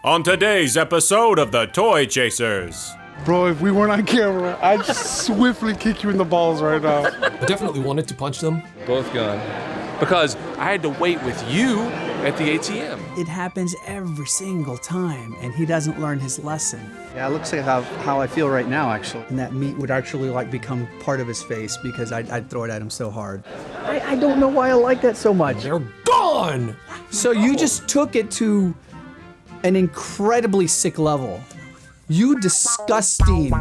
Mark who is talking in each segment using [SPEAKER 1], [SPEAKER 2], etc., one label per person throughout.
[SPEAKER 1] on today's episode of the Toy Chasers.
[SPEAKER 2] Bro, if we weren't on camera, I'd swiftly kick you in the balls right now.
[SPEAKER 3] I definitely wanted to punch them.
[SPEAKER 4] Both gone. Because I had to wait with you at the ATM.
[SPEAKER 5] It happens every single time, and he doesn't learn his lesson.
[SPEAKER 6] Yeah, it looks like how I feel right now, actually.
[SPEAKER 5] And that meat would actually like become part of his face because I'd throw it at him so hard. I don't know why I like that so much.
[SPEAKER 3] They're gone!
[SPEAKER 5] So you just took it to an incredibly sick level. You disgusting.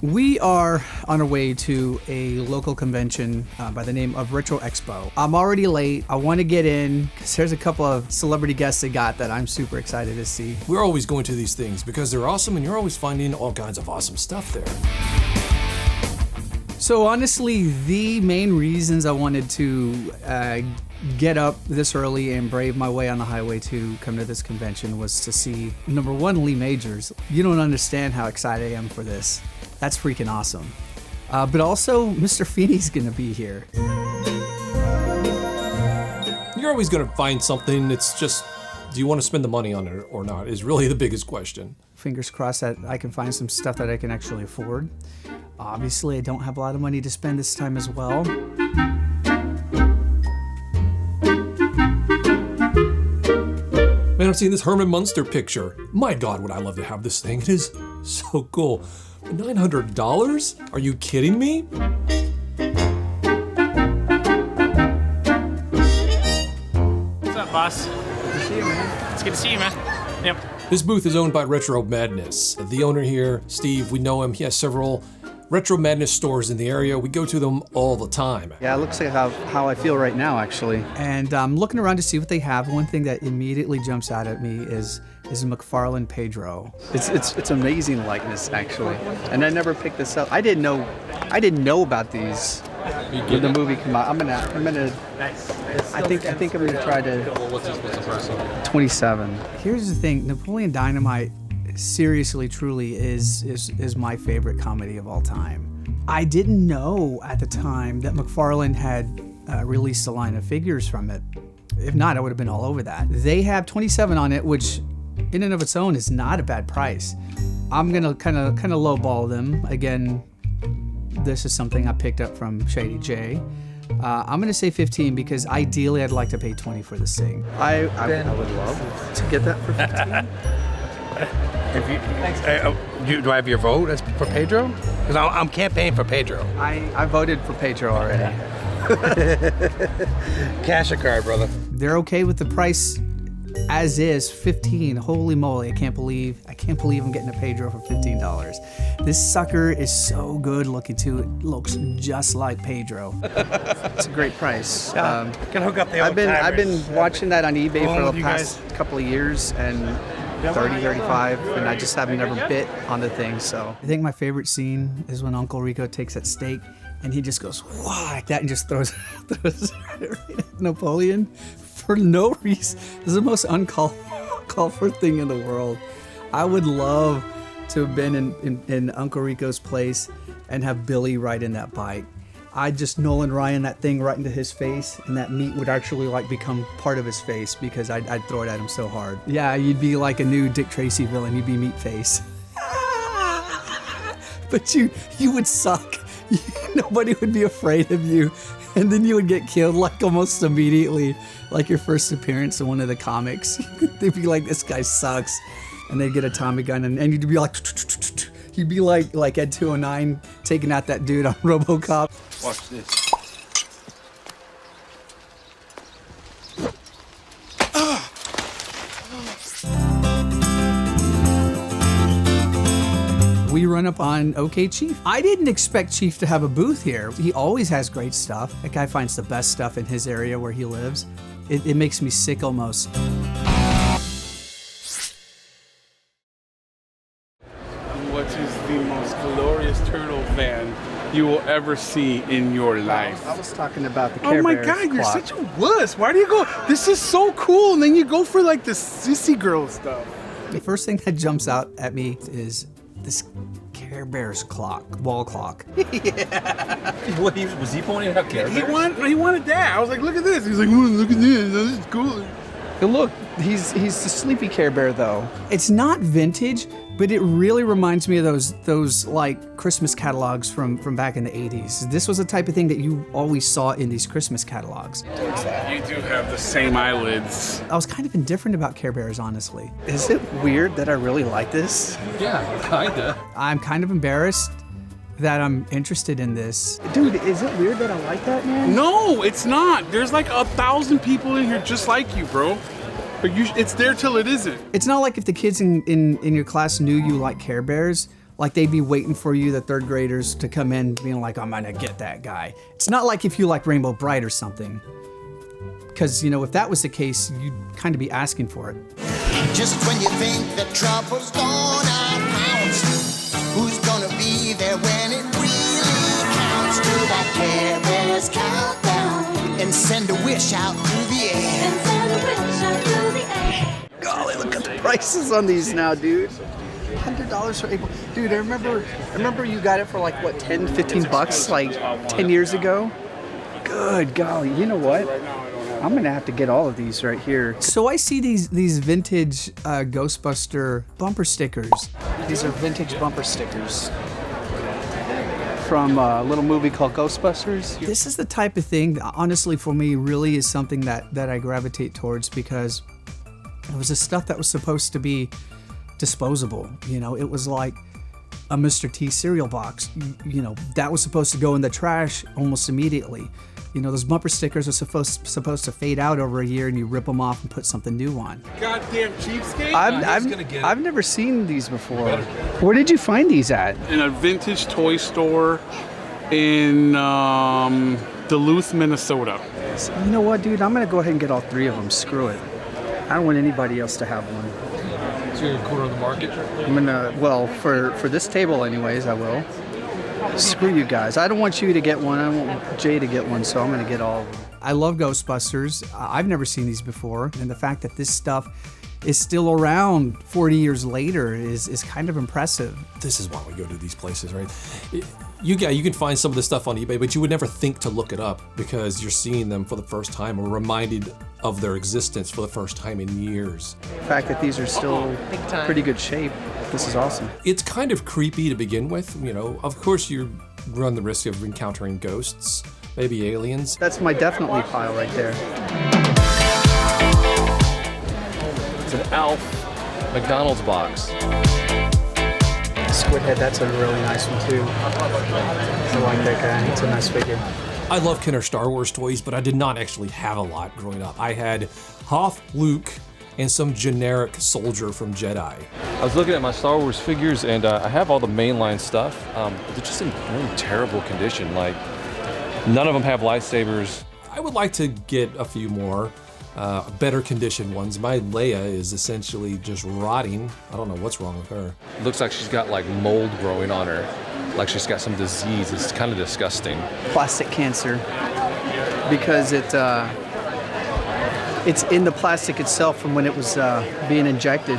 [SPEAKER 5] We are on our way to a local convention by the name of Retro Expo. I'm already late. I want to get in because there's a couple of celebrity guests they got that I'm super excited to see.
[SPEAKER 3] We're always going to these things because they're awesome and you're always finding all kinds of awesome stuff there.
[SPEAKER 5] So honestly, the main reasons I wanted to get up this early and brave my way on the highway to come to this convention was to see, number one, Lee Majors. You don't understand how excited I am for this. That's freaking awesome. But also, Mr. Feeney's gonna be here.
[SPEAKER 3] You're always gonna find something. It's just, do you want to spend the money on it or not is really the biggest question.
[SPEAKER 5] Fingers crossed that I can find some stuff that I can actually afford. Obviously, I don't have a lot of money to spend this time as well.
[SPEAKER 3] Man, I'm seeing this Herman Munster picture. My God, would I love to have this thing. It is so cool. $900? Are you kidding me?
[SPEAKER 7] What's up, boss? Good to see you, man. It's good to see you, man. Yep.
[SPEAKER 3] This booth is owned by Retro Madness. The owner here, Steve, we know him. He has several Retro Madness stores in the area. We go to them all the time.
[SPEAKER 6] Yeah, it looks like how I feel right now, actually.
[SPEAKER 5] And I'm looking around to see what they have. One thing that immediately jumps out at me is McFarlane Pedro.
[SPEAKER 6] It's amazing likeness, actually. And I never picked this up. I didn't know about these when the movie came out. I'm gonna.
[SPEAKER 7] Nice.
[SPEAKER 6] I think I'm gonna try to.
[SPEAKER 4] What's the first one?
[SPEAKER 6] 27.
[SPEAKER 5] Here's the thing, Napoleon Dynamite seriously, truly is my favorite comedy of all time. I didn't know at the time that McFarlane had released a line of figures from it. If not, I would have been all over that. They have 27 on it, which in and of its own is not a bad price. I'm gonna kind of lowball them. Again, this is something I picked up from Shady J. I'm gonna say 15 because ideally I'd like to pay 20 for this thing.
[SPEAKER 6] I would love to get that for 15.
[SPEAKER 2] Do I have your vote as for Pedro? Because I'm campaigning for Pedro.
[SPEAKER 6] I voted for Pedro already.
[SPEAKER 2] Cash a card, brother.
[SPEAKER 5] They're okay with the price as is, 15. Holy moly, I can't believe I'm getting a Pedro for $15. This sucker is so good looking too. It looks just like Pedro. It's a great price.
[SPEAKER 2] Can hook up the
[SPEAKER 6] I've been watching that on eBay for the past couple of years and 30, 35, and I just haven't never bit on the thing, so.
[SPEAKER 5] I think my favorite scene is when Uncle Rico takes that steak and he just goes wah like that and just throws it right at Napoleon for no reason. It's the most uncalled for thing in the world. I would love to have been in Uncle Rico's place and have Billy right in that bite. I'd just Nolan Ryan that thing right into his face, and that meat would actually like become part of his face because I'd throw it at him so hard. Yeah, you'd be like a new Dick Tracy villain. You'd be Meatface. But you would suck. Nobody would be afraid of you, and then you would get killed like almost immediately, like your first appearance in one of the comics. They'd be like, "This guy sucks," and they'd get a Tommy gun, and you'd be like. You'd be like Ed 209 taking out that dude on RoboCop.
[SPEAKER 2] Watch this.
[SPEAKER 5] We run up on OK Chief. I didn't expect Chief to have a booth here. He always has great stuff. That guy finds the best stuff in his area where he lives. It makes me sick almost.
[SPEAKER 2] What is the most glorious turtle van you will ever see in your life?
[SPEAKER 6] I was talking about the Care
[SPEAKER 2] Oh my
[SPEAKER 6] Bears
[SPEAKER 2] God, you're
[SPEAKER 6] clock.
[SPEAKER 2] such a wuss. Why do you go? This is so cool, and then you go for like the sissy girl stuff.
[SPEAKER 5] The first thing that jumps out at me is this Care Care Bear's wall clock.
[SPEAKER 4] Was he pointing out Care Bears?
[SPEAKER 2] He wanted that. I was like, look at this. He's like, ooh, look at this. This is cool.
[SPEAKER 6] And look, he's the sleepy Care Bear though.
[SPEAKER 5] It's not vintage, but it really reminds me of those like Christmas catalogs from back in the 80s. This was the type of thing that you always saw in these Christmas catalogs.
[SPEAKER 2] You do have the same eyelids.
[SPEAKER 5] I was kind of indifferent about Care Bears, honestly.
[SPEAKER 6] Is it weird that I really like this?
[SPEAKER 4] Yeah, kinda.
[SPEAKER 5] I'm kind of embarrassed that I'm interested in this.
[SPEAKER 6] Dude, is it weird that I like that, man?
[SPEAKER 2] No, it's not. There's like 1,000 people in here just like you, bro. But it's there till it isn't.
[SPEAKER 5] It's not like if the kids in your class knew you like Care Bears, like they'd be waiting for you, the third graders, to come in being like, I'm gonna get that guy. It's not like if you like Rainbow Bright or something. Because, you know, if that was the case, you'd kind of be asking for it.
[SPEAKER 8] Just when you think that trouble's gonna pounce, who's gonna be there when it really counts? To that Care Bears countdown and send a wish out through the air.
[SPEAKER 6] Golly, look at the prices on these now, dude. $100 for April. Dude, I remember you got it for like, what, 10, 15 bucks like 10 years ago? Good golly, you know what? I'm gonna have to get all of these right here.
[SPEAKER 5] So I see these vintage Ghostbuster bumper stickers.
[SPEAKER 6] These are vintage bumper stickers from a little movie called Ghostbusters.
[SPEAKER 5] This is the type of thing that, honestly, for me, really is something that I gravitate towards because it was the stuff that was supposed to be disposable. You know, it was like a Mr. T cereal box. You know, that was supposed to go in the trash almost immediately. You know, those bumper stickers are supposed to fade out over a year and you rip them off and put something new on.
[SPEAKER 2] Goddamn cheapskate.
[SPEAKER 6] I've never seen these before. Where did you find these at?
[SPEAKER 2] In a vintage toy store in Duluth, Minnesota.
[SPEAKER 6] So, you know what, dude? I'm gonna go ahead and get all three of them. Screw it. I don't want anybody else to have one.
[SPEAKER 4] So you're in the corner of the market?
[SPEAKER 6] I'm gonna, well, for this table anyways, I will. Screw you guys. I don't want you to get one. I want Jay to get one, so I'm gonna get all of them.
[SPEAKER 5] I love Ghostbusters. I've never seen these before, and the fact that this stuff is still around 40 years later is kind of impressive.
[SPEAKER 3] This is why we go to these places, right? You can find some of this stuff on eBay, but you would never think to look it up because you're seeing them for the first time or reminded of their existence for the first time in years.
[SPEAKER 6] The fact that these are still pretty good shape, this is awesome.
[SPEAKER 3] It's kind of creepy to begin with. You know, of course you run the risk of encountering ghosts, maybe aliens.
[SPEAKER 6] That's my definitely pile right there.
[SPEAKER 4] It's an Alf McDonald's box.
[SPEAKER 6] Squid Head, that's a really nice one too. I like that guy. It's a nice figure.
[SPEAKER 3] I love Kenner Star Wars toys, but I did not actually have a lot growing up. I had Hoth, Luke, and some generic soldier from Jedi.
[SPEAKER 4] I was looking at my Star Wars figures, and I have all the mainline stuff. They're just in really terrible condition. Like, none of them have lightsabers.
[SPEAKER 3] I would like to get a few more better condition ones. My Leia is essentially just rotting. I don't know what's wrong with her.
[SPEAKER 4] It looks like she's got like mold growing on her. Like she's got some disease. It's kind of disgusting.
[SPEAKER 6] Plastic cancer, because it's in the plastic itself from when it was being injected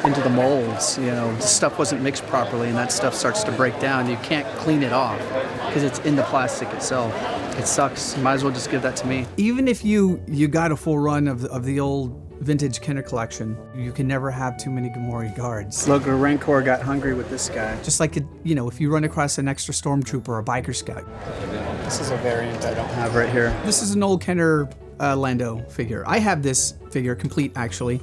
[SPEAKER 6] into the molds. You know, the stuff wasn't mixed properly, and that stuff starts to break down. You can't clean it off because it's in the plastic itself. It sucks. Might as well just give that to me.
[SPEAKER 5] Even if you got a full run of the old vintage Kenner collection, you can never have too many Gamorrean guards.
[SPEAKER 6] Look, a Rancor got hungry with this guy.
[SPEAKER 5] Just like, you know, if you run across an extra stormtrooper or a biker scout.
[SPEAKER 6] This is a variant I don't have right here.
[SPEAKER 5] This is an old Kenner Lando figure. I have this figure complete, actually.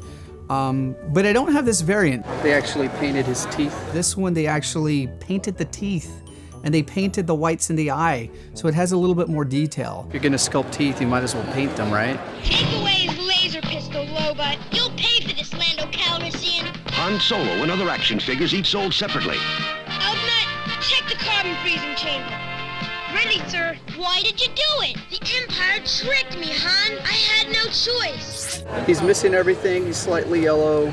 [SPEAKER 5] But I don't have this variant.
[SPEAKER 6] They actually painted his teeth.
[SPEAKER 5] This one, they actually painted the teeth. And they painted the whites in the eye, so it has a little bit more detail.
[SPEAKER 6] If you're gonna sculpt teeth, you might as well paint them, right?
[SPEAKER 9] Take away his laser pistol, Lobot. You'll pay for this, Lando Calrissian.
[SPEAKER 10] Han Solo and other action figures each sold separately.
[SPEAKER 9] Outnut, check the carbon freezing chamber. Ready, sir. Why did you do it? The Empire tricked me, Han. I had no choice.
[SPEAKER 6] He's missing everything. He's slightly yellow.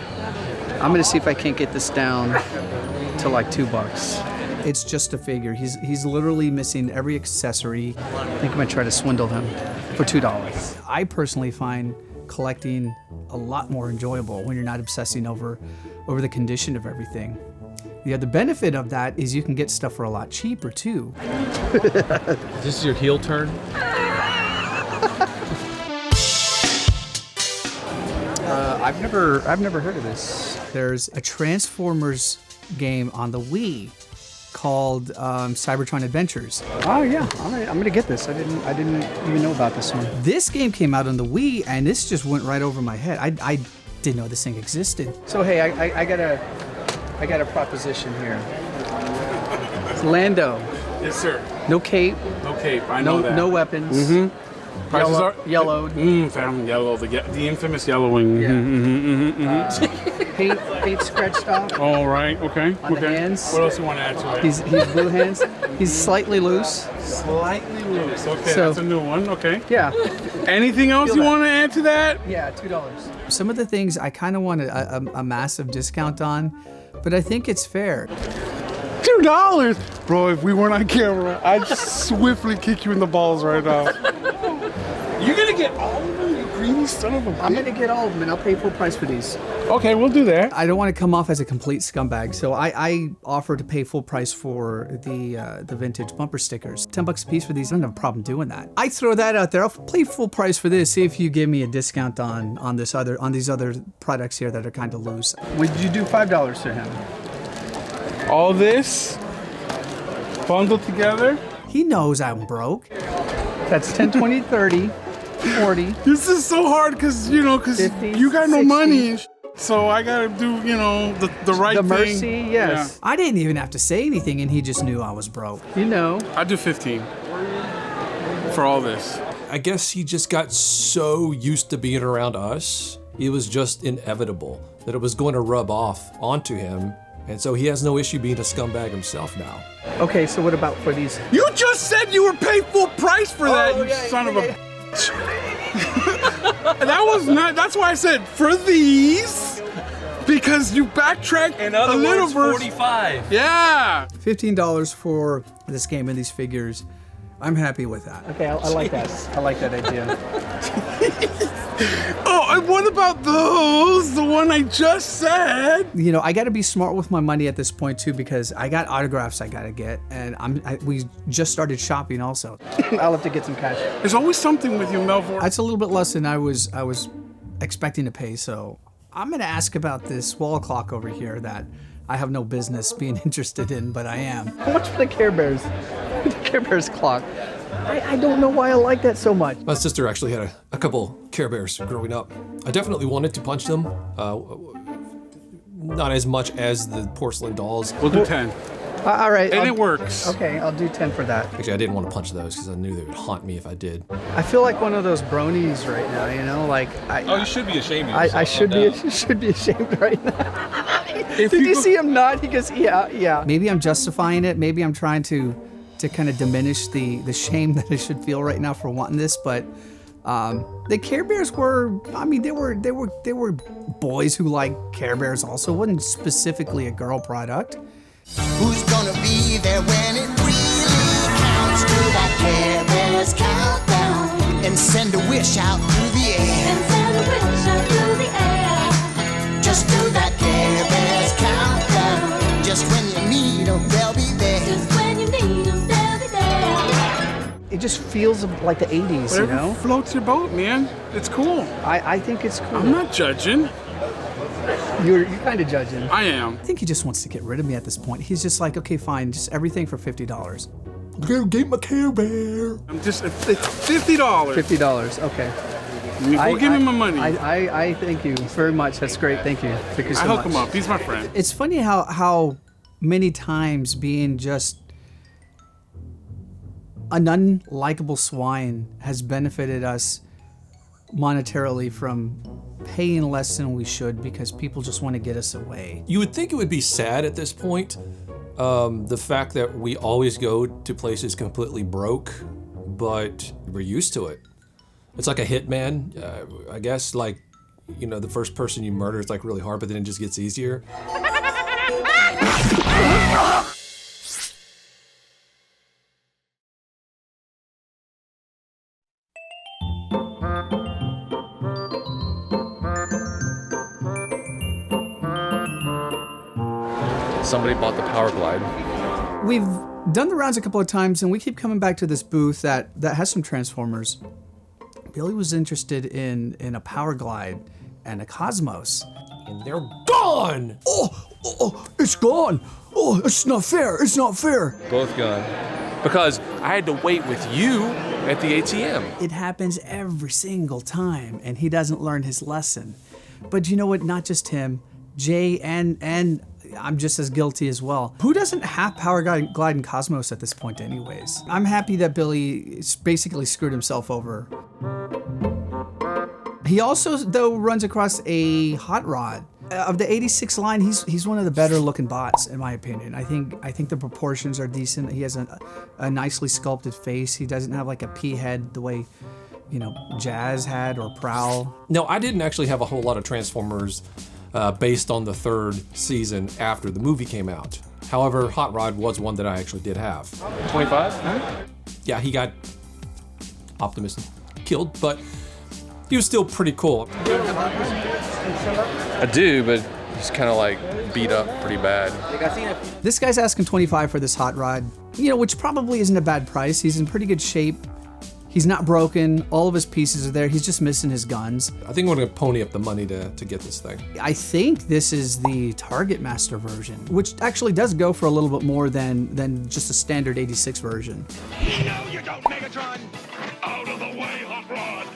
[SPEAKER 6] I'm gonna see if I can't get this down to like $2.
[SPEAKER 5] It's just a figure. He's literally missing every accessory.
[SPEAKER 6] I think I'm gonna try to swindle him for $2.
[SPEAKER 5] I personally find collecting a lot more enjoyable when you're not obsessing over the condition of everything. The other benefit of that is you can get stuff for a lot cheaper too.
[SPEAKER 4] This is your heel turn?
[SPEAKER 5] I've never heard of this. There's a Transformers game on the Wii called Cybertron Adventures.
[SPEAKER 6] Oh yeah, I'm gonna get this. I didn't even know about this one.
[SPEAKER 5] This game came out on the Wii, and this just went right over my head. I didn't know this thing existed.
[SPEAKER 6] So hey, I got a proposition here. It's Lando.
[SPEAKER 2] Yes, sir.
[SPEAKER 6] No cape.
[SPEAKER 2] No cape. I know that.
[SPEAKER 6] No weapons.
[SPEAKER 2] Mm-hmm. Prices are
[SPEAKER 6] yellowed.
[SPEAKER 2] Found yellow. The infamous yellowing.
[SPEAKER 6] Yeah. Paint scratched off.
[SPEAKER 2] All right. Okay.
[SPEAKER 6] On the hands.
[SPEAKER 2] What else you want to add to it?
[SPEAKER 6] He's blue hands. He's slightly loose.
[SPEAKER 2] Slightly loose. Okay,
[SPEAKER 6] So-
[SPEAKER 2] that's a new one. Okay.
[SPEAKER 6] Yeah.
[SPEAKER 2] Anything else
[SPEAKER 6] Feel
[SPEAKER 2] you
[SPEAKER 6] that.
[SPEAKER 2] want to add to that?
[SPEAKER 6] Yeah, $2.
[SPEAKER 5] Some of the things I kind of want a massive discount on, but I think it's fair.
[SPEAKER 2] $2, bro. If we weren't on camera, I'd swiftly kick you in the balls right now. You're gonna get all of them, you greedy son of a bitch.
[SPEAKER 6] I'm gonna get all of them, and I'll pay full price for these.
[SPEAKER 2] Okay, we'll do that.
[SPEAKER 5] I don't want to come off as a complete scumbag, so I offer to pay full price for the vintage bumper stickers. $10 a piece for these. I don't have a problem doing that. I throw that out there. I'll pay full price for this. See if you give me a discount on these other products here that are kind of loose.
[SPEAKER 6] Would you do $5 to him?
[SPEAKER 2] All this bundled together.
[SPEAKER 5] He knows I'm broke.
[SPEAKER 6] That's 10, 20, 30, 40.
[SPEAKER 2] This is so hard because
[SPEAKER 6] 50,
[SPEAKER 2] you got no
[SPEAKER 6] 60.
[SPEAKER 2] money, and so I gotta do the right
[SPEAKER 6] The
[SPEAKER 2] thing.
[SPEAKER 6] mercy, yes.
[SPEAKER 5] I didn't even have to say anything, and he just knew I was broke.
[SPEAKER 6] You know.
[SPEAKER 2] I do 15 for all this.
[SPEAKER 3] I guess he just got so used to being around us, it was just inevitable that it was going to rub off onto him, and so he has no issue being a scumbag himself now.
[SPEAKER 6] Okay, so what about for these?
[SPEAKER 2] You just said you were paid full price for that, you son of a bitch. That was not. That's why I said for these, because you backtracked
[SPEAKER 4] In
[SPEAKER 2] a
[SPEAKER 4] other
[SPEAKER 2] little
[SPEAKER 4] words,
[SPEAKER 2] bit.
[SPEAKER 4] 45.
[SPEAKER 2] Yeah.
[SPEAKER 5] $15 for this game and these figures. I'm happy with that.
[SPEAKER 6] Okay, I like that. I like that idea.
[SPEAKER 2] Oh, and what about those? The one I just said.
[SPEAKER 5] You know, I got to be smart with my money at this point too, because I got autographs I got to get, and we just started shopping also.
[SPEAKER 6] I'll have to get some cash.
[SPEAKER 2] There's always something with you, Melvor.
[SPEAKER 5] That's a little bit less than I was expecting to pay, so I'm gonna ask about this wall clock over here that I have no business being interested in, but I am.
[SPEAKER 6] How much for the Care Bears? The Care Bears clock. I don't know why I like that so much.
[SPEAKER 3] My sister actually had a couple Care Bears growing up. I definitely wanted to punch them. Not as much as the porcelain dolls.
[SPEAKER 2] We'll do 10.
[SPEAKER 6] All right.
[SPEAKER 2] And it works.
[SPEAKER 6] Okay, I'll do 10 for that.
[SPEAKER 3] Actually, I didn't want to punch those because I knew they would haunt me if I did.
[SPEAKER 6] I feel like one of those bronies right now, you know? Like,
[SPEAKER 4] Oh, you should be ashamed of yourself.
[SPEAKER 6] I should
[SPEAKER 4] no
[SPEAKER 6] be
[SPEAKER 4] doubt.
[SPEAKER 6] should be ashamed right now. Did you see him nod? He goes, yeah.
[SPEAKER 5] Maybe I'm justifying it. Maybe I'm trying to kind of diminish the shame that I should feel right now for wanting this, but the Care Bears were, I mean, they were boys who like Care Bears also. It wasn't specifically a girl product.
[SPEAKER 8] Who's gonna be there when it really counts? Do that Care Bears countdown and send a wish out through the air. And send a wish out through the air. Just do that Care Bears countdown. Just when you need them, they'll be there. Just when you need them, they'll be there.
[SPEAKER 6] It just feels like the 80s,
[SPEAKER 2] Whatever
[SPEAKER 6] you know?
[SPEAKER 2] floats your boat, man. It's cool.
[SPEAKER 6] I think it's cool.
[SPEAKER 2] I'm not judging.
[SPEAKER 6] You're kind of judging.
[SPEAKER 2] I am.
[SPEAKER 5] I think he just wants to get rid of me at this point. He's just like, okay, fine, just everything for $50.
[SPEAKER 3] Go get my Care Bear.
[SPEAKER 2] I'm just. It's $50.
[SPEAKER 6] $50, okay.
[SPEAKER 2] Go give me my money.
[SPEAKER 6] I thank you very much. That's great. Thank you. Thank you so
[SPEAKER 2] I
[SPEAKER 6] much.
[SPEAKER 2] hook him up. He's my friend.
[SPEAKER 5] It's funny how many times being just an unlikable swine has benefited us monetarily from paying less than we should because people just want to get us away.
[SPEAKER 3] You would think it would be sad at this point, the fact that we always go to places completely broke, but we're used to it. It's like a hitman, I guess, like, you know, the first person you murder is like really hard, but then it just gets easier.
[SPEAKER 4] somebody bought the Power Glide.
[SPEAKER 5] We've done the rounds a couple of times, and we keep coming back to this booth that has some Transformers. Billy was interested in a Power Glide and a Cosmos.
[SPEAKER 3] And they're gone!
[SPEAKER 5] Oh, it's gone! Oh, it's not fair, it's not fair!
[SPEAKER 4] Both gone. Because I had to wait with you at the ATM.
[SPEAKER 5] It happens every single time, and he doesn't learn his lesson. But you know what? Not just him. Jay and I'm just as guilty as well. Who doesn't have Power Glide and Cosmos at this point anyways? I'm happy that Billy basically screwed himself over. He also, though, runs across a Hot Rod. Of the 86 line, he's one of the better looking bots, in my opinion. I think the proportions are decent. He has a nicely sculpted face. He doesn't have like a pea head the way, you know, Jazz had or Prowl.
[SPEAKER 3] No, I didn't actually have a whole lot of Transformers based on the third season after the movie came out. However, Hot Rod was one that I actually did have.
[SPEAKER 4] 25?
[SPEAKER 3] Yeah, he got Optimus killed, but he was still pretty cool.
[SPEAKER 4] I do, but he's kind of like beat up pretty bad.
[SPEAKER 5] This guy's asking 25 for this Hot Rod, you know, which probably isn't a bad price. He's in pretty good shape. He's not broken. All of his pieces are there. He's just missing his guns.
[SPEAKER 3] I think we're gonna pony up the money to get this thing.
[SPEAKER 5] I think this is the Target Master version, which actually does go for a little bit more than just a standard 86 version.
[SPEAKER 10] No, you don't, Megatron! Out of the way, Hot Rod!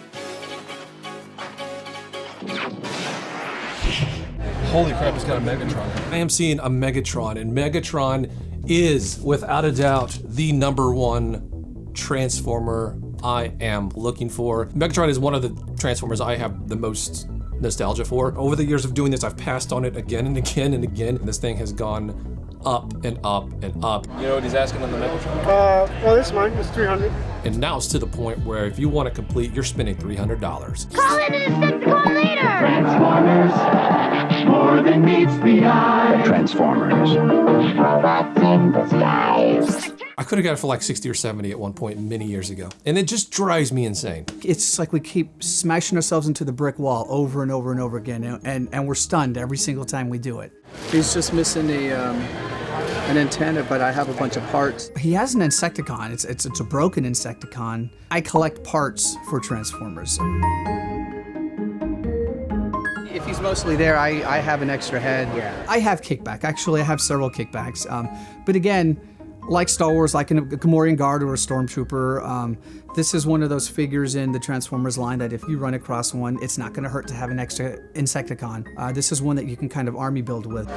[SPEAKER 4] Holy crap, it's got a Megatron.
[SPEAKER 3] I am seeing a Megatron, and Megatron is, without a doubt, the #1 Transformer I am looking for. Megatron is one of the Transformers I have the most nostalgia for. Over the years of doing this, I've passed on it again and again and again, and this thing has gone up and up and up.
[SPEAKER 4] You know what he's asking on the Megatron?
[SPEAKER 11] Well, this is mine. It's 300.
[SPEAKER 3] And now it's to the point where if you want it complete, you're spending $300.
[SPEAKER 9] Call in an Insecticon later!
[SPEAKER 12] Transformers, more than meets the eye. Transformers.
[SPEAKER 9] Robots in disguise.
[SPEAKER 3] I could have got it for like 60 or 70 at one point many years ago. And it just drives me insane.
[SPEAKER 5] It's like we keep smashing ourselves into the brick wall over and over and over again, and we're stunned every single time we do it.
[SPEAKER 6] He's just missing an antenna, but I have a bunch of parts.
[SPEAKER 5] He has an Insecticon. It's a broken Insecticon. I collect parts for Transformers.
[SPEAKER 6] If he's mostly there, I have an extra head. Yeah.
[SPEAKER 5] I have kickback. Actually, I have several kickbacks. But again, like Star Wars, like a Gamorrean Guard or a Stormtrooper, this is one of those figures in the Transformers line that if you run across one, it's not going to hurt to have an extra Insecticon. This is one that you can kind of army build with.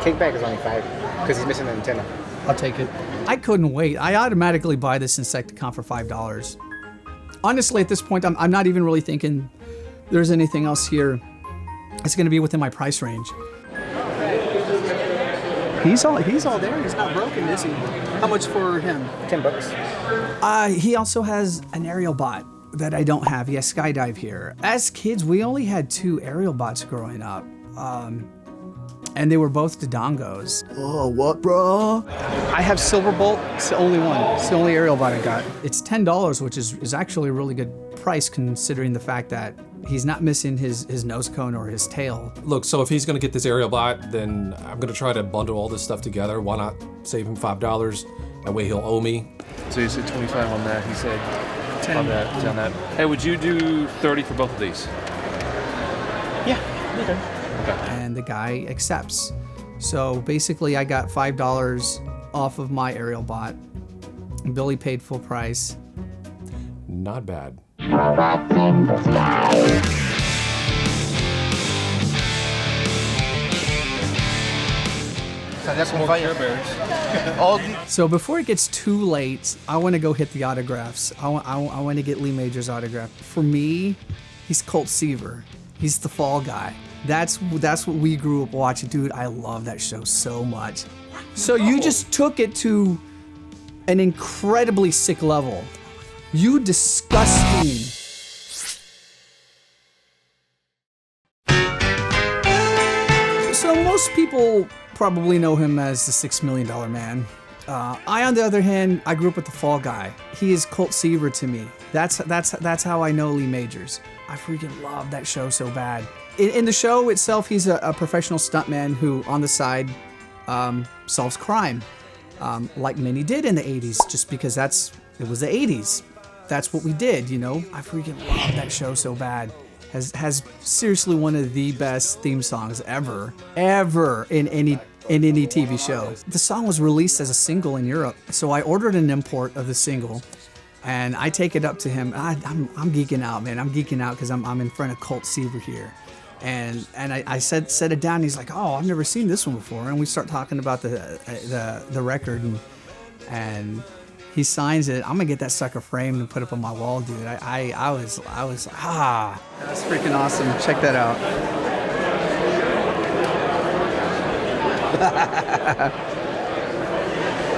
[SPEAKER 11] Kickback is only 5 because he's missing an antenna.
[SPEAKER 5] I'll take it. I couldn't wait. I automatically buy this Insecticon for $5. Honestly, at this point, I'm not even really thinking there's anything else here. It's going to be within my price range.
[SPEAKER 6] He's all there. He's not broken, is he? How much for him?
[SPEAKER 11] $10.
[SPEAKER 5] He also has an aerial bot that I don't have. He has Skydive here. As kids, we only had 2 aerial bots growing up. And they were both Dodongos.
[SPEAKER 6] Oh, what, bro? I have Silverbolt. It's the only one. It's the only aerial bot I got.
[SPEAKER 5] It's $10, which is actually a really good price considering the fact that he's not missing his nose cone or his tail.
[SPEAKER 3] Look, so if he's gonna get this aerial bot, then I'm gonna try to bundle all this stuff together. Why not save him $5? That way he'll owe me.
[SPEAKER 4] So you said 25 on that, he said
[SPEAKER 6] 10
[SPEAKER 4] on that. Hey, would you do 30 for both of these?
[SPEAKER 11] Yeah. Okay.
[SPEAKER 5] And the guy accepts. So basically I got $5 off of my aerial bot. Billy paid full price.
[SPEAKER 3] Not bad.
[SPEAKER 9] Robots in disguise.
[SPEAKER 11] So that's one fire.
[SPEAKER 5] So before it gets too late, I want to go hit the autographs. I want to get Lee Major's autograph. For me, he's Colt Seaver. He's the fall guy. That's what we grew up watching. Dude, I love that show so much. So you just took it to an incredibly sick level. You disgusting. So most people probably know him as the $6 Million Man. I, on the other hand, I grew up with the Fall Guy. He is Colt Seaver to me. That's how I know Lee Majors. I freaking love that show so bad. In the show itself, he's a professional stuntman who, on the side, solves crime, like many did in the 80s, just because it was the 80s. That's what we did, you know. I freaking love that show so bad. Has seriously one of the best theme songs ever in any TV show. The song was released as a single in Europe, so I ordered an import of the single, and I take it up to him. I'm geeking out, man. I'm geeking out because I'm in front of Colt Seaver here. And I set it down. And he's like, "Oh, I've never seen this one before." And we start talking about the record, and he signs it. I'm gonna get that sucker framed and put up on my wall, dude. I was that's freaking awesome. Check that out.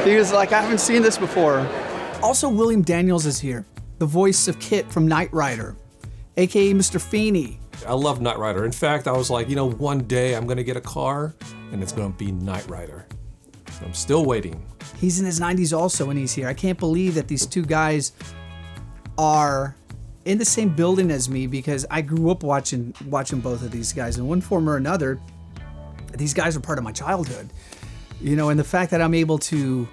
[SPEAKER 5] He was like, "I haven't seen this before." Also, William Daniels is here, the voice of Kit from Knight Rider, aka Mr. Feeney.
[SPEAKER 3] I love Knight Rider. In fact, I was like, you know, one day I'm gonna get a car and it's gonna be Knight Rider. I'm still waiting.
[SPEAKER 5] He's in his 90s also when he's here. I can't believe that these two guys are in the same building as me, because I grew up watching both of these guys in one form or another. These guys are part of my childhood, you know, and the fact that I'm able to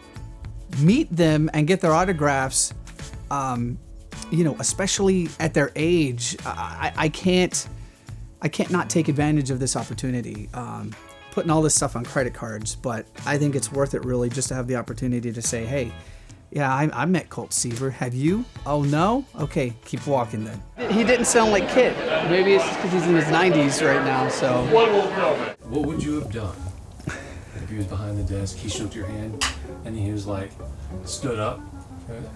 [SPEAKER 5] meet them and get their autographs, you know, especially at their age, I can't not take advantage of this opportunity. Putting all this stuff on credit cards, but I think it's worth it really just to have the opportunity to say, "Hey, yeah, I met Colt Seaver. Have you? Oh no? Okay, keep walking then." He didn't sound like Kit. Maybe it's just because he's in his 90s right now. So.
[SPEAKER 3] What would you have done if he was behind the desk? He shook your hand, and he was like, stood up,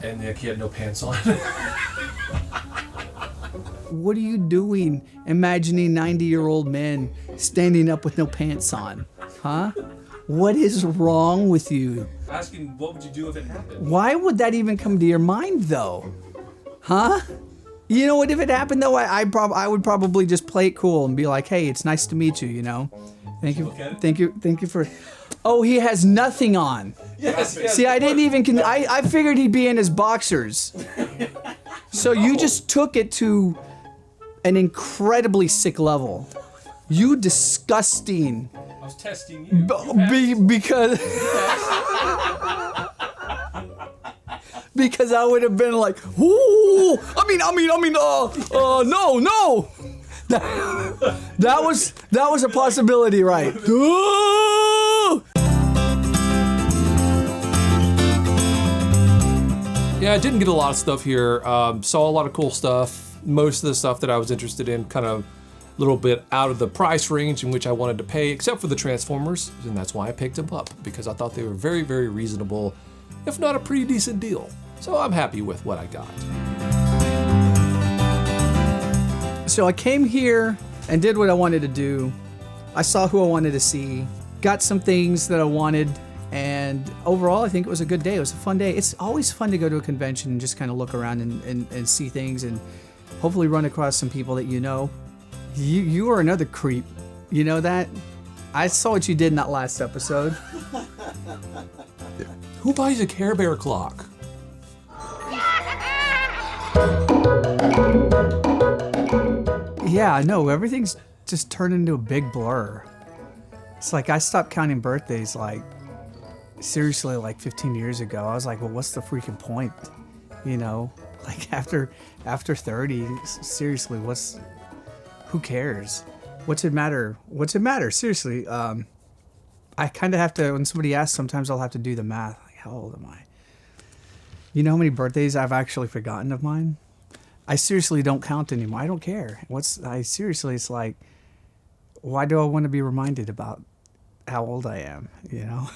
[SPEAKER 3] and he had no pants on.
[SPEAKER 5] What are you doing imagining 90-year-old men standing up with no pants on? Huh? What is wrong with you?
[SPEAKER 3] Asking, what would you do if it happened?
[SPEAKER 5] Why would that even come to your mind, though? Huh? You know what? If it happened, though, I would probably just play it cool and be like, "Hey, it's nice to meet you. You know, thank you for." Oh, he has nothing on.
[SPEAKER 3] Yes.
[SPEAKER 5] See, I didn't even. I figured he'd be in his boxers. So you just took it to an incredibly sick level. You disgusting.
[SPEAKER 3] I was testing you.
[SPEAKER 5] Because I would have been like, "Ooh, no." That was a possibility, right?
[SPEAKER 3] Yeah, I didn't get a lot of stuff here. Saw a lot of cool stuff. Most of the stuff that I was interested in, kind of a little bit out of the price range in which I wanted to pay, except for the Transformers, and that's why I picked them up, because I thought they were very, very reasonable, if not a pretty decent deal. So I'm happy with what I got.
[SPEAKER 5] So I came here and did what I wanted to do. I saw who I wanted to see, got some things that I wanted, and overall I think it was a good day. It was a fun day. It's always fun to go to a convention and just kind of look around and see things, and hopefully run across some people that you know. You are another creep. You know that? I saw what you did in that last episode.
[SPEAKER 3] Who buys a Care Bear clock?
[SPEAKER 5] Yeah, no, everything's just turned into a big blur. It's like I stopped counting birthdays like seriously like 15 years ago. I was like, well, what's the freaking point? You know, like after 30, seriously, who cares? What's it matter? Seriously, I kind of have to, when somebody asks, sometimes I'll have to do the math. Like, how old am I? You know how many birthdays I've actually forgotten of mine? I seriously don't count anymore. I don't care. It's like, why do I want to be reminded about how old I am, you know?